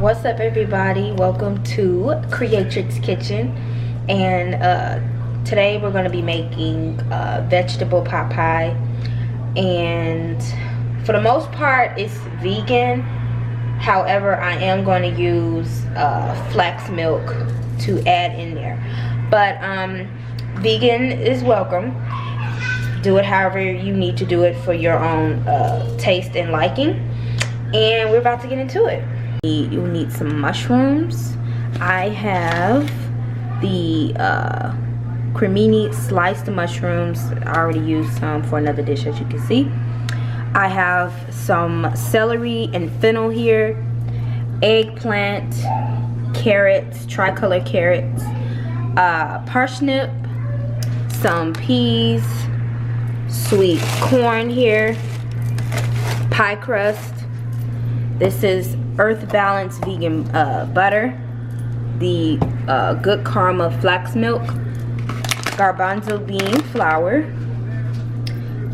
What's up, everybody? Welcome to Creatrix Kitchen, and today we're going to be making vegetable pot pie. And for the most part it's vegan, however I am going to use flax milk to add in there, but vegan is welcome. Do it however you need to do it for your own taste and liking, and we're about to get into it. You'll need some mushrooms. I have the cremini sliced mushrooms. I already used some for another dish, as you can see. I have some celery and fennel here, eggplant, carrots, tricolor carrots, parsnip, some peas, sweet corn here, pie crust. This is Earth Balance vegan butter, the Good Karma flax milk, garbanzo bean flour,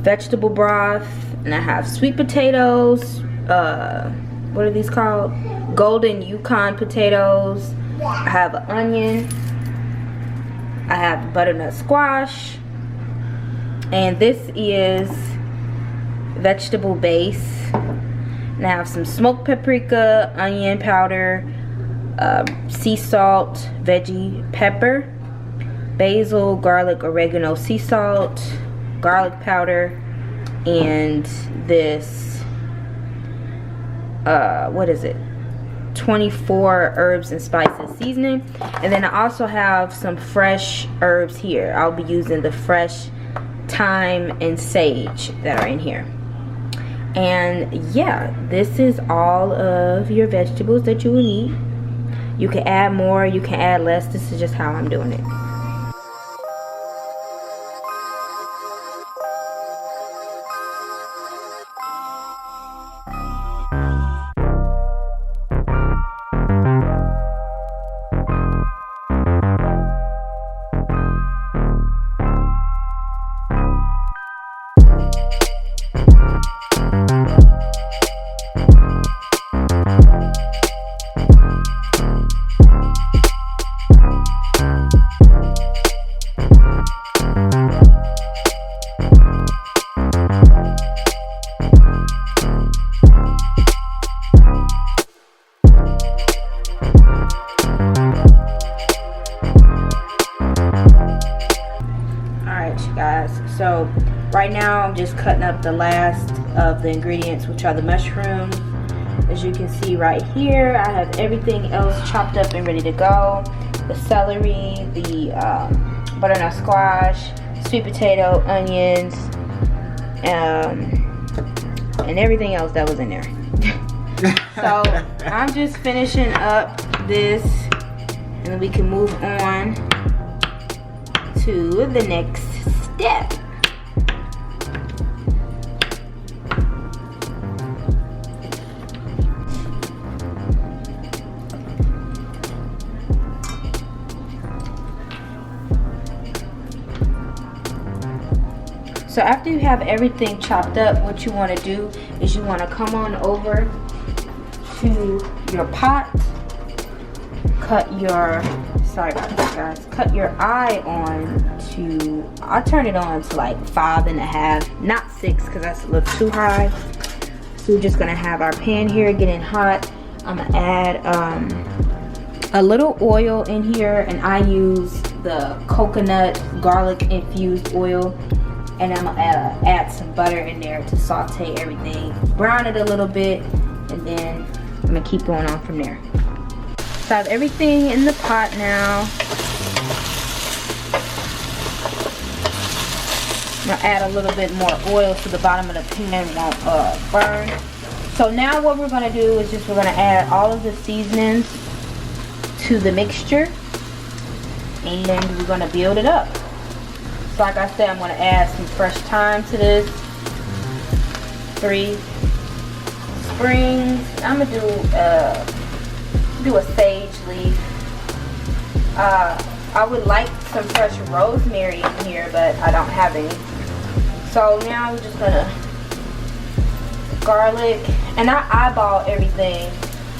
vegetable broth, and I have sweet potatoes, what are these called? Golden Yukon potatoes. I have an onion, I have butternut squash, and this is vegetable base. And I have some smoked paprika, onion powder, sea salt, veggie pepper, basil, garlic, oregano, sea salt, garlic powder, and this, what is it? 24 herbs and spices seasoning. And then I also have some fresh herbs here. I'll be using the fresh thyme and sage that are in here. And yeah, this is all of your vegetables that you will need. You can add more, you can add less. This is just how I'm doing it. So right now I'm just cutting up the last of the ingredients, which are the mushrooms. As you can see right here, I have everything else chopped up and ready to go. The celery, the butternut squash, sweet potato, onions, and everything else that was in there. So I'm just finishing up this, and then we can move on to the next step. So after you have everything chopped up, what you want to do is you want to come on over to your pot, cut your, sorry about this guys, cut your eye on to, I'll turn it on to like 5.5, not 6 because that's a little too high. So we're just going to have our pan here getting hot. I'm going to add a little oil in here, and I use the coconut garlic infused oil. And I'm gonna add some butter in there to saute everything, brown it a little bit, and then I'm gonna keep going on from there. So I have everything in the pot now. I'm gonna add a little bit more oil so the bottom of the pan won't burn. So now what we're gonna do is we're gonna add all of the seasonings to the mixture, and we're gonna build it up. Like I said, I'm going to add some fresh thyme to this, 3 springs. I'm going to do a sage leaf. I would like some fresh rosemary in here, but I don't have any. So now we're just gonna garlic, and I eyeball everything.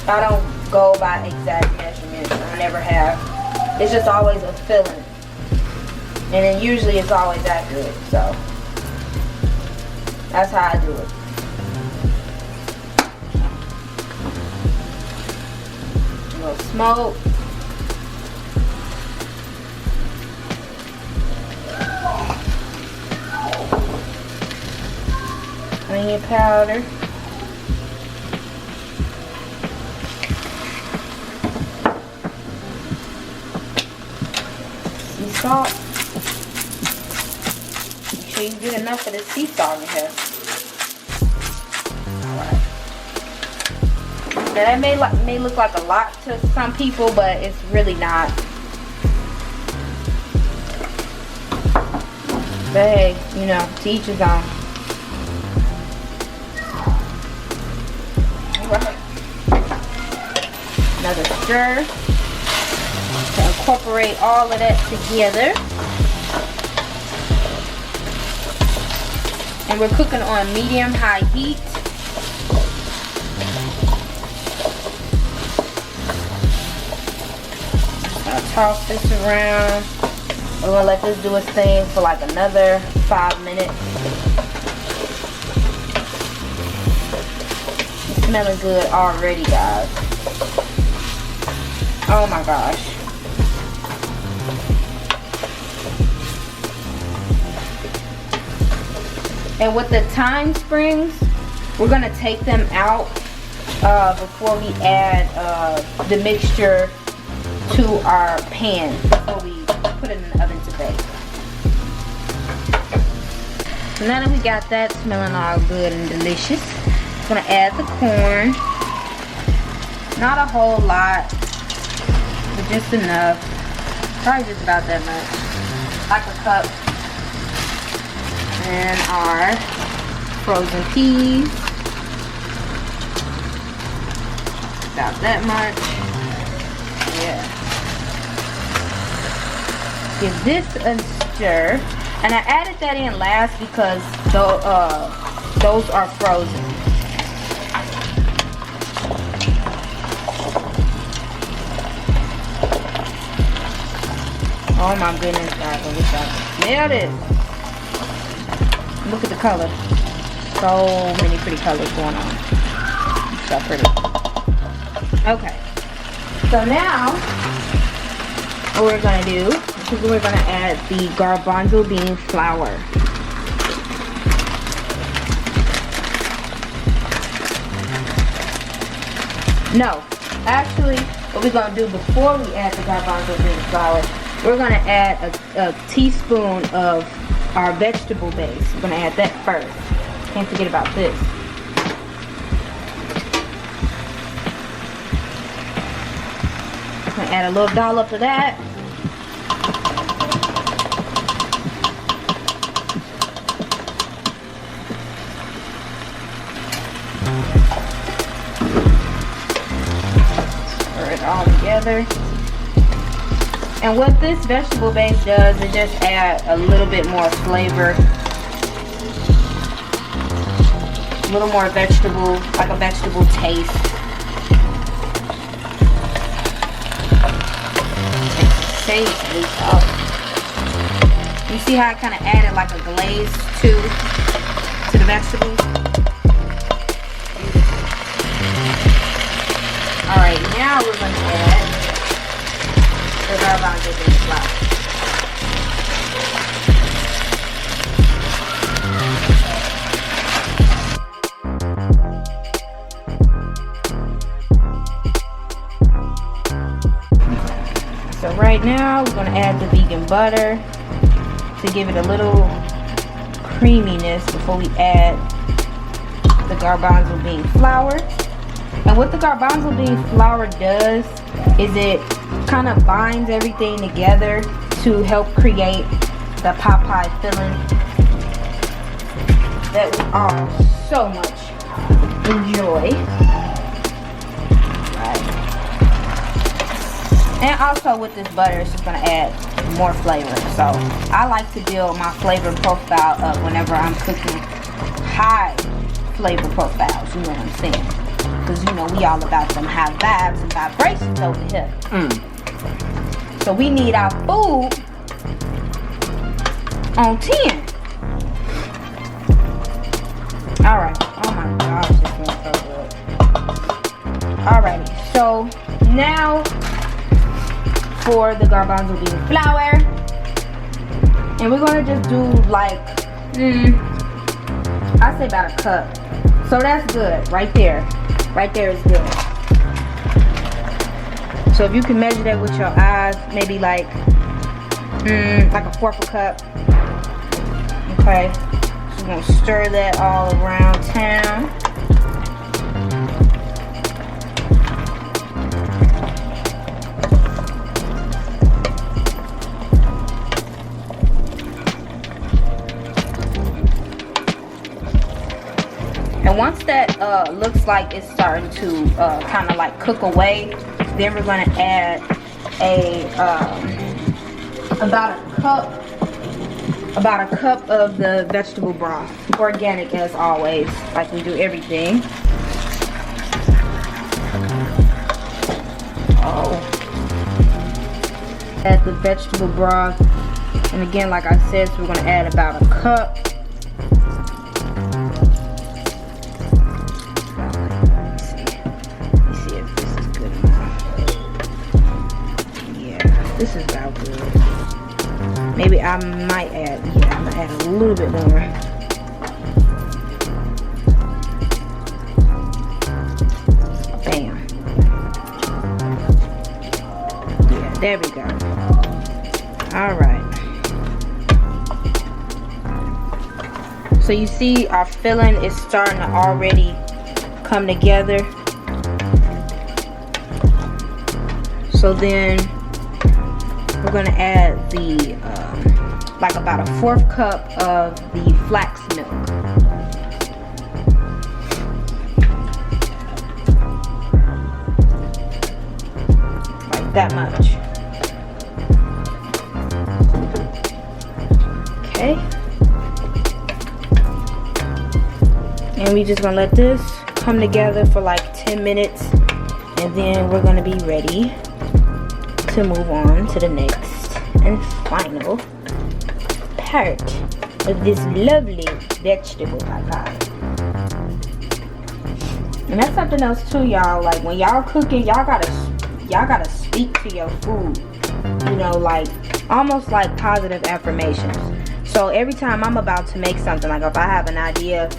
I don't go by exact measurements. I never have. It's just always a feeling, and then usually it's always accurate. So that's how I do it. A little smoke. Onion powder. Sea salt. Make sure you get enough of the sea salt in here. Alright. Now that may look like a lot to some people, but it's really not. But hey, you know, to each his own. Alright. Another stir to incorporate all of that together. And we're cooking on medium-high heat. I'll toss this around. We're gonna let this do its thing for like another 5 minutes. It's smelling good already, guys. Oh my gosh. And with the thyme springs, we're gonna take them out before we add the mixture to our pan before we put it in the oven to bake. So now that we got that smelling all good and delicious, I'm gonna add the corn. Not a whole lot, but just enough. Probably just about that much. Like a cup. And our frozen peas. About that much. Yeah. Give this a stir. And I added that in last because those are frozen. Oh my goodness, guys, I wish I smelled it. Look at the color. So many pretty colors going on. So pretty. Okay. So now, what we're going to do is we're going to add the garbanzo bean flour. No. Actually, what we're going to do before we add the garbanzo bean flour, we're going to add a teaspoon of our vegetable base. We're going to add that first. Can't forget about this. I'm going to add a little dollop of that. Stir it all together. And what this vegetable base does is just add a little bit more flavor. A little more vegetable, like a vegetable taste. Tasty. Oh. You see how I kind of added like a glaze to the vegetables? Alright, now we're going to add the garbanzo bean flour. So right now we're going to add the vegan butter to give it a little creaminess before we add the garbanzo bean flour. And what the garbanzo bean flour does is it kind of binds everything together to help create the pot pie filling that we all so much enjoy. Right. And also with this butter, it's just going to add more flavor. So I like to build my flavor profile up whenever I'm cooking high flavor profiles, you know what I'm saying? Because you know we all about them high vibes and vibrations over here. So we need our food on 10. Alright. Oh my gosh, this smells so good. Alrighty, so now for the garbanzo bean flour. And we're gonna just do like, I say about a cup. So that's good, right there. Right there is good. So if you can measure that with your eyes, maybe like a 1/4 cup. Okay. So we're gonna stir that all around town. And once that looks like it's starting to kind of like cook away, then we're gonna add about a cup of the vegetable broth, organic as always, like we do everything. Add the vegetable broth, and again, like I said, so we're gonna add about a cup. This is about good. Maybe I might add, I'm gonna add a little bit more. Bam. Yeah, there we go. Alright. So you see our filling is starting to already come together. So then we're gonna add the like about a 1/4 cup of the flax milk. Like that much. Okay. And we just gonna let this come together for like 10 minutes, and then we're gonna be ready to move on to the next and final part of this lovely vegetable pie. And that's something else too, y'all. Like when y'all cooking, y'all gotta speak to your food. You know, like almost like positive affirmations. So every time I'm about to make something, like if I have an idea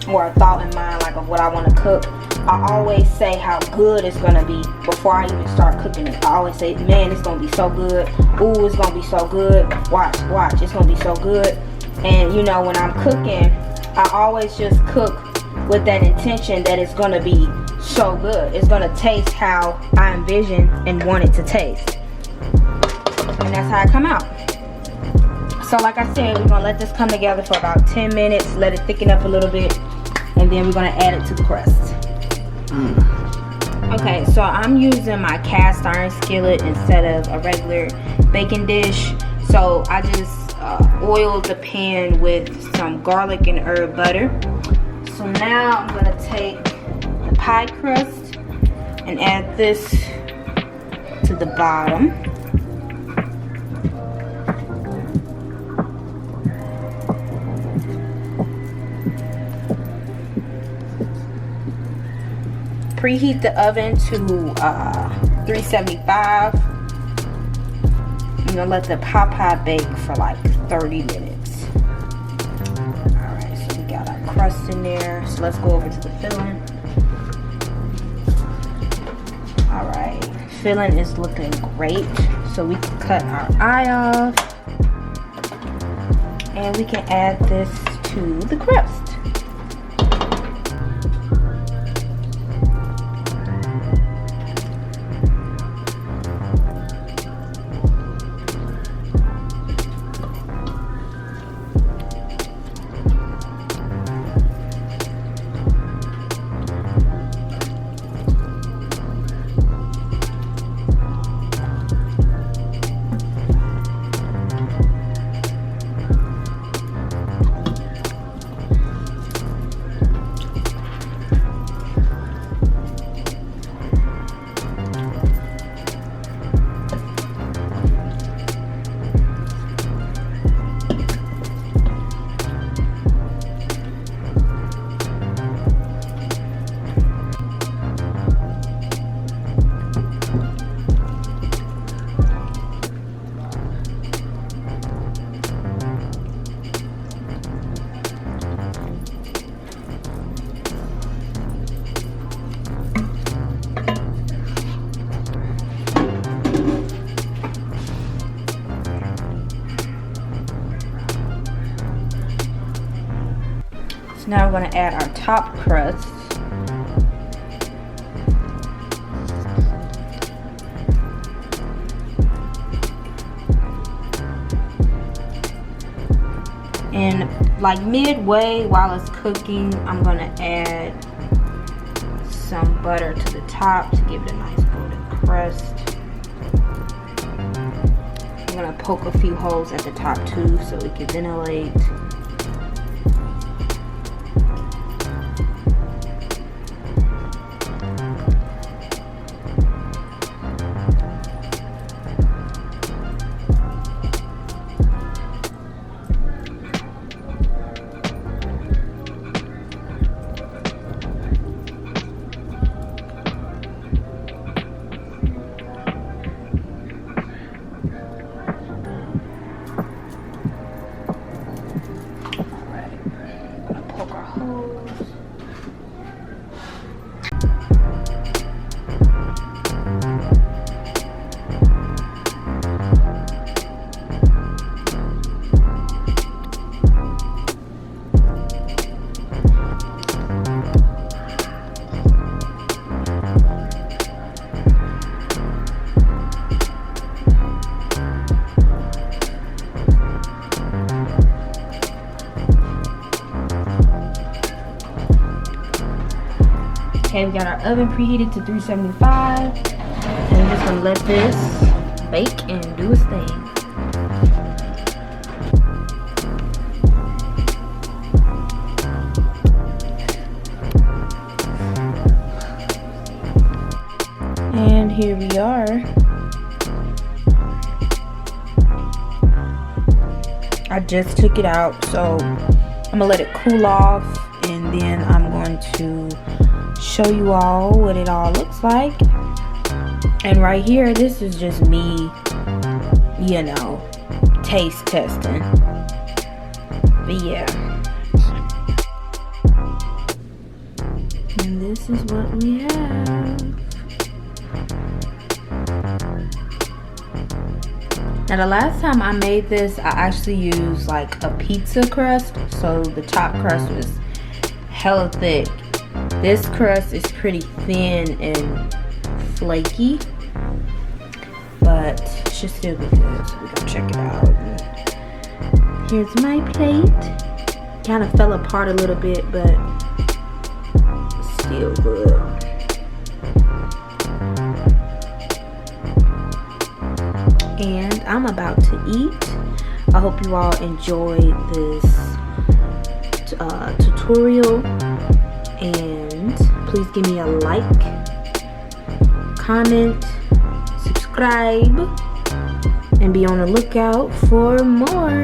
or a thought in mind, like of what I want to cook, I always say how good it's gonna be before I even start cooking it. I always say, man, it's gonna be so good. Ooh, it's gonna be so good. Watch, it's gonna be so good. And you know, when I'm cooking, I always just cook with that intention that it's gonna be so good. It's gonna taste how I envision and want it to taste. And that's how it come out. So like I said, we're gonna let this come together for about 10 minutes, let it thicken up a little bit, and then we're gonna add it to the crust. Okay, so I'm using my cast iron skillet instead of a regular baking dish. So I just oiled the pan with some garlic and herb butter. So now I'm gonna take the pie crust and add this to the bottom. Preheat the oven to 375. I'm gonna let the pot pie bake for like 30 minutes. Alright, so we got our crust in there. So let's go over to the filling. Alright, filling is looking great. So we can cut our eye off. And we can add this to the crust. So now we're going to add our top crust. And like midway while it's cooking, I'm going to add some butter to the top to give it a nice golden crust. I'm going to poke a few holes at the top too so it can ventilate. Okay, we got our oven preheated to 375, and we're just gonna let this bake and do its thing. And here we are. I just took it out, so I'm gonna let it cool off, and then I'm going to show you all what it all looks like. And right here, this is just me, you know, taste testing. But yeah, and this is what we have. Now the last time I made this, I actually used like a pizza crust, so the top crust was hella thick. This crust is pretty thin and flaky, but it should still be good, so we're gonna check it out. Here's my plate. Kind of fell apart a little bit, but still good. And I'm about to eat. I hope you all enjoyed this tutorial. And please give me a like, comment, subscribe, and be on the lookout for more.